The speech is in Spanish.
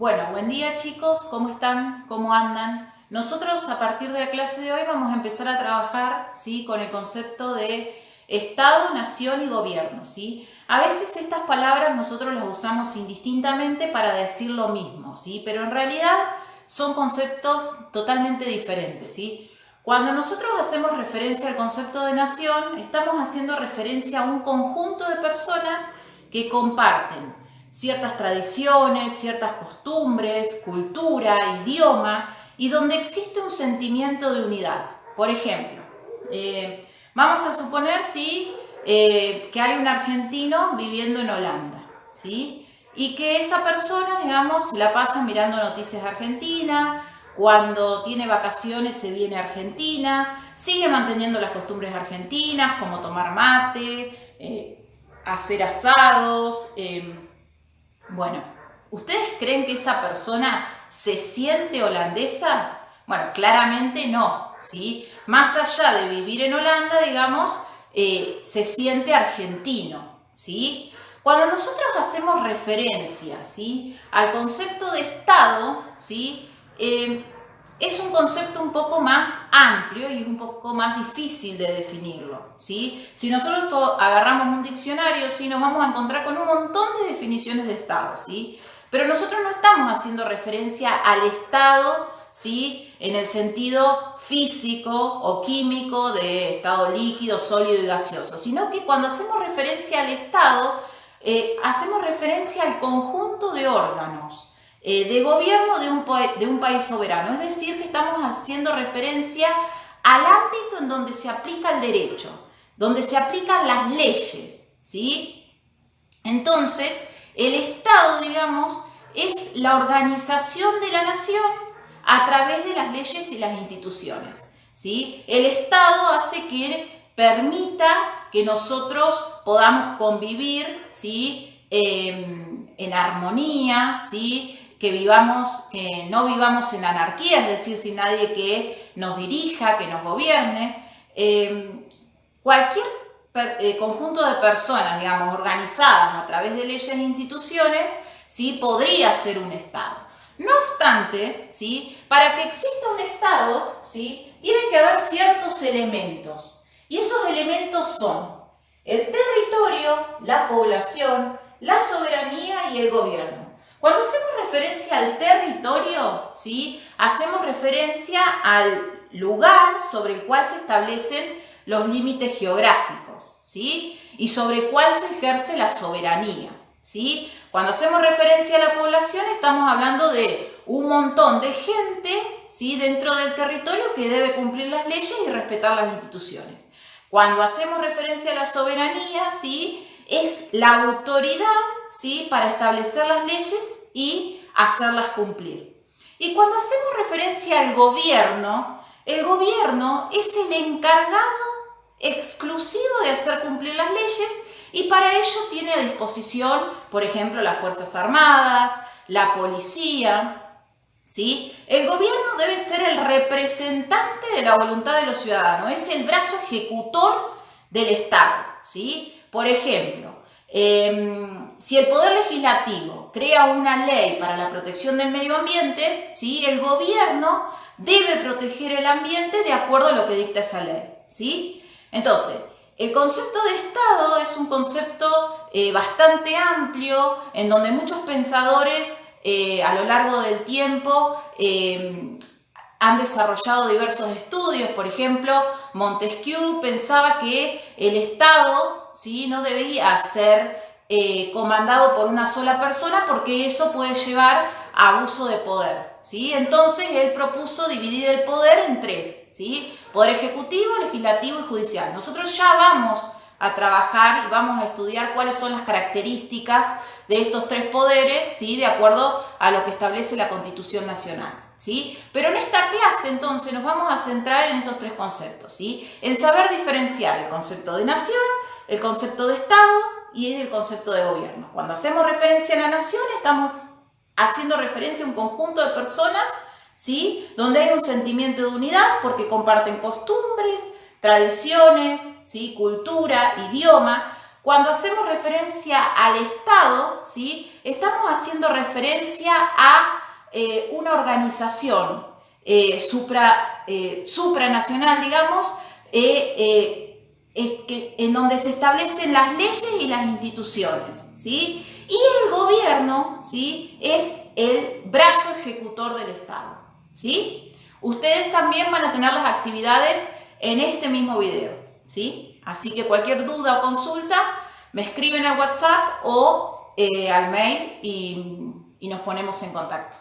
Bueno, buen día chicos, ¿cómo están? ¿Cómo andan? Nosotros a partir de la clase de hoy vamos a empezar a trabajar, ¿sí?, con el concepto de Estado, Nación y Gobierno, ¿sí? A veces estas palabras nosotros las usamos indistintamente para decir lo mismo, ¿sí? Pero en realidad son conceptos totalmente diferentes, ¿sí? Cuando nosotros hacemos referencia al concepto de nación, estamos haciendo referencia a un conjunto de personas que comparten ciertas tradiciones, ciertas costumbres, cultura, idioma, y donde existe un sentimiento de unidad. Por ejemplo, vamos a suponer que hay un argentino viviendo en Holanda, ¿sí? Y que esa persona, digamos, la pasa mirando noticias de Argentina, cuando tiene vacaciones se viene a Argentina, sigue manteniendo las costumbres argentinas, como tomar mate, hacer asados. Bueno, ¿ustedes creen que esa persona se siente holandesa? Bueno, claramente no, ¿sí? Más allá de vivir en Holanda, digamos, se siente argentino, ¿sí? Cuando nosotros hacemos referencia, ¿sí?, al concepto de Estado, ¿sí?, es un concepto un poco más amplio y un poco más difícil de definirlo, ¿sí? Si nosotros agarramos un diccionario, ¿sí?, nos vamos a encontrar con un montón de definiciones de Estado, ¿sí? Pero nosotros no estamos haciendo referencia al Estado, ¿sí?, en el sentido físico o químico de estado líquido, sólido y gaseoso, sino que cuando hacemos referencia al Estado, hacemos referencia al conjunto de órganos de gobierno de un país soberano. Es decir, que estamos haciendo referencia al ámbito en donde se aplica el derecho, donde se aplican las leyes, ¿sí? Entonces, el Estado, digamos, es la organización de la nación a través de las leyes y las instituciones, ¿sí? El Estado hace que permita que nosotros podamos convivir, ¿sí?, en armonía, ¿sí?, que no vivamos en anarquía, es decir, sin nadie que nos dirija, que nos gobierne. Cualquier conjunto de personas, digamos, organizadas a través de leyes e instituciones, ¿sí?, podría ser un Estado. No obstante, ¿sí?, para que exista un Estado, ¿sí?, tienen que haber ciertos elementos. Y esos elementos son el territorio, la población, la soberanía y el gobierno. Cuando hacemos referencia al territorio, ¿sí?, hacemos referencia al lugar sobre el cual se establecen los límites geográficos, ¿sí?, y sobre el cual se ejerce la soberanía, ¿sí? Cuando hacemos referencia a la población, estamos hablando de un montón de gente, ¿sí?, dentro del territorio que debe cumplir las leyes y respetar las instituciones. Cuando hacemos referencia a la soberanía, ¿sí?, es la autoridad, ¿sí?, para establecer las leyes y hacerlas cumplir. Y cuando hacemos referencia al gobierno, el gobierno es el encargado exclusivo de hacer cumplir las leyes y para ello tiene a disposición, por ejemplo, las Fuerzas Armadas, la policía, ¿sí? El gobierno debe ser el representante de la voluntad de los ciudadanos, es el brazo ejecutor del Estado, ¿sí? Por ejemplo, si el Poder Legislativo crea una ley para la protección del medio ambiente, ¿sí?, el gobierno debe proteger el ambiente de acuerdo a lo que dicta esa ley, ¿sí? Entonces, el concepto de Estado es un concepto bastante amplio, en donde muchos pensadores a lo largo del tiempo han desarrollado diversos estudios. Por ejemplo, Montesquieu pensaba que el Estado, ¿sí?, no debía ser comandado por una sola persona porque eso puede llevar a abuso de poder, ¿sí? Entonces él propuso dividir el poder en tres, ¿sí?, poder ejecutivo, legislativo y judicial. Nosotros ya vamos a trabajar y vamos a estudiar cuáles son las características de estos tres poderes, ¿sí?, de acuerdo a lo que establece la Constitución Nacional, ¿sí? Pero en esta clase entonces nos vamos a centrar en estos tres conceptos, ¿sí?, en saber diferenciar el concepto de nación, el concepto de Estado y el concepto de gobierno. Cuando hacemos referencia a la nación, estamos haciendo referencia a un conjunto de personas, ¿sí?, donde hay un sentimiento de unidad porque comparten costumbres, tradiciones, ¿sí?, cultura, idioma. Cuando hacemos referencia al Estado, ¿sí? Estamos haciendo referencia a una organización supranacional, digamos, en donde se establecen las leyes y las instituciones, ¿sí? Y el gobierno, ¿sí? Es el brazo ejecutor del Estado, ¿sí? Ustedes también van a tener las actividades en este mismo video, ¿sí? Así que cualquier duda o consulta me escriben al WhatsApp o al mail y nos ponemos en contacto.